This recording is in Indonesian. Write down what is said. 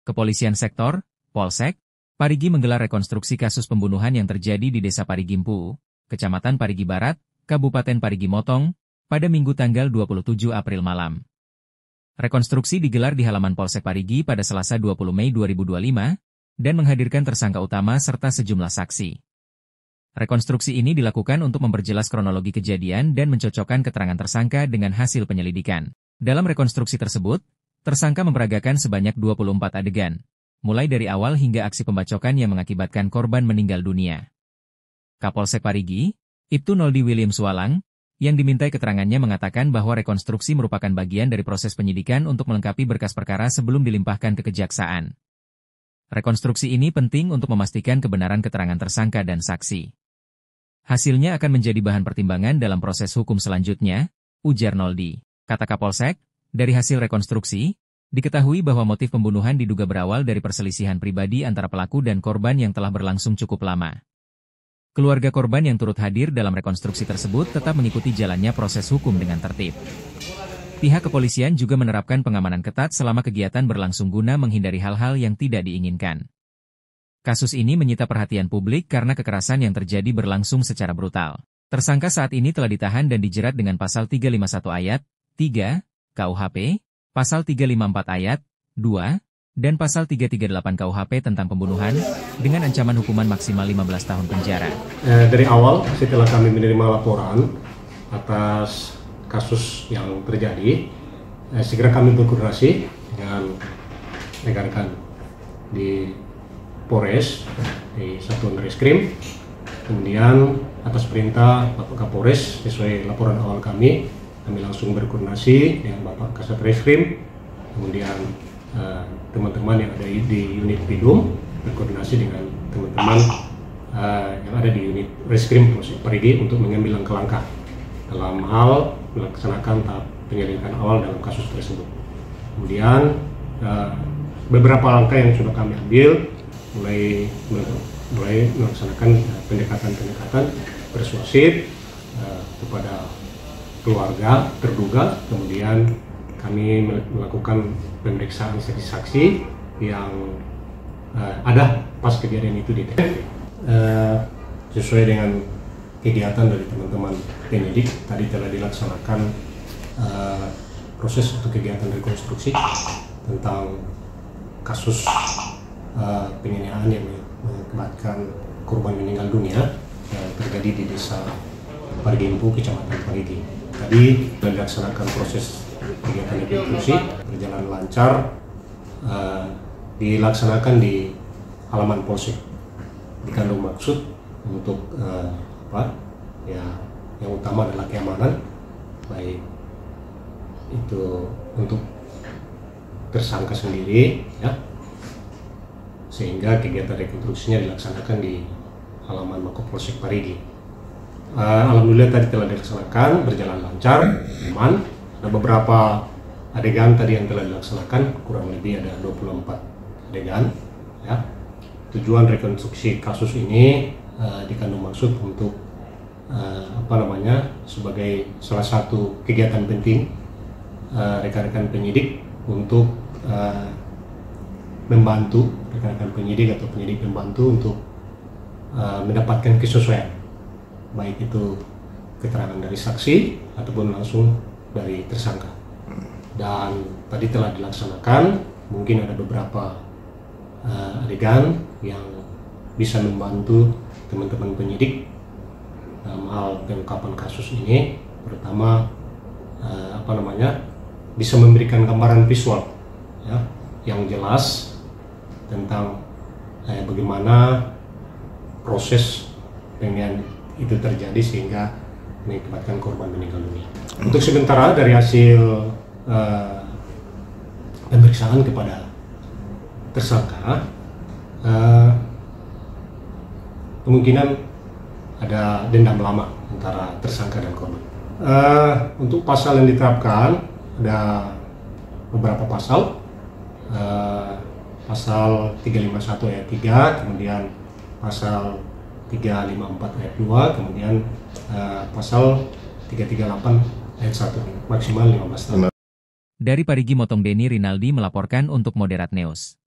Kepolisian Sektor, Polsek, Parigi menggelar rekonstruksi kasus pembunuhan yang terjadi di Desa Parigimpu, Kecamatan Parigi Barat, Kabupaten Parigi Motong, pada Minggu tanggal 27 April malam. Rekonstruksi digelar di halaman Polsek Parigi pada Selasa 20 Mei 2025, dan menghadirkan tersangka utama serta sejumlah saksi. Rekonstruksi ini dilakukan untuk memperjelas kronologi kejadian dan mencocokkan keterangan tersangka dengan hasil penyelidikan. Dalam rekonstruksi tersebut, tersangka memperagakan sebanyak 24 adegan, mulai dari awal hingga aksi pembacokan yang mengakibatkan korban meninggal dunia. Kapolsek Parigi, Ibtu Noldi William Sualang, yang dimintai keterangannya mengatakan bahwa rekonstruksi merupakan bagian dari proses penyidikan untuk melengkapi berkas perkara sebelum dilimpahkan ke kejaksaan. Rekonstruksi ini penting untuk memastikan kebenaran keterangan tersangka dan saksi. Hasilnya akan menjadi bahan pertimbangan dalam proses hukum selanjutnya, ujar Noldi. Kata Kapolsek, dari hasil rekonstruksi, diketahui bahwa motif pembunuhan diduga berawal dari perselisihan pribadi antara pelaku dan korban yang telah berlangsung cukup lama. Keluarga korban yang turut hadir dalam rekonstruksi tersebut tetap mengikuti jalannya proses hukum dengan tertib. Pihak kepolisian juga menerapkan pengamanan ketat selama kegiatan berlangsung guna menghindari hal-hal yang tidak diinginkan. Kasus ini menyita perhatian publik karena kekerasan yang terjadi berlangsung secara brutal. Tersangka saat ini telah ditahan dan dijerat dengan pasal 351 ayat 3 KUHP, pasal 354 ayat 2, dan pasal 338 KUHP tentang pembunuhan, dengan ancaman hukuman maksimal 15 tahun penjara. Dari awal, setelah kami menerima laporan atas kasus yang terjadi, segera kami berkoordinasi dengan rekan-rekan di Polres, di Satuan Reskrim. Kemudian atas perintah Bapak Kapolres, sesuai laporan awal kami langsung berkoordinasi dengan Bapak Kasat Reskrim, kemudian teman-teman yang ada di unit Pidum berkoordinasi dengan teman-teman yang ada di unit Reskrim Polsek Parigi untuk mengambil langkah-langkah dalam hal melaksanakan tahap penyelidikan awal dalam kasus tersebut. Kemudian beberapa langkah yang sudah kami ambil, mulai melaksanakan pendekatan-pendekatan persuasif kepada keluarga terduga, kemudian kami melakukan pemeriksaan saksi-saksi yang ada pas kejadian itu di TKP. Sesuai dengan kegiatan dari teman-teman penyidik, tadi telah dilaksanakan proses atau kegiatan rekonstruksi tentang kasus penganiayaan yang mengakibatkan korban meninggal dunia yang terjadi di Desa Parigimpu, Kecamatan Parigi. Tadi dilaksanakan proses kegiatan rekonstruksi berjalan lancar, dilaksanakan di halaman Polsek. Dikandung maksud untuk yang utama adalah keamanan, baik itu untuk tersangka sendiri, ya, sehingga kegiatan rekonstruksinya dilaksanakan di halaman Mapolsek Parigi. Alhamdulillah tadi telah dilaksanakan, berjalan lancar, aman. Ada beberapa adegan tadi yang telah dilaksanakan, kurang lebih ada 24 adegan. Ya. Tujuan rekonstruksi kasus ini dikandung maksud untuk sebagai salah satu kegiatan penting rekan-rekan penyidik untuk membantu rekan-rekan penyidik atau penyidik membantu untuk mendapatkan kesesuaian, baik itu keterangan dari saksi ataupun langsung dari tersangka. Dan tadi telah dilaksanakan, mungkin ada beberapa adegan yang bisa membantu teman-teman penyidik dalam hal pengungkapan kasus ini, terutama bisa memberikan gambaran visual, ya, yang jelas tentang bagaimana proses penganiayaan itu terjadi sehingga mengakibatkan korban meninggal dunia. Untuk sementara dari hasil pemeriksaan kepada tersangka, kemungkinan ada dendam lama antara tersangka dan korban. Untuk pasal yang diterapkan ada beberapa pasal, pasal 351 ayat 3, kemudian pasal 354 ayat 2, kemudian pasal 338 ayat 1, maksimal 15 tahun. Dari Parigi Motong, Denny Rinaldi melaporkan untuk Moderat News.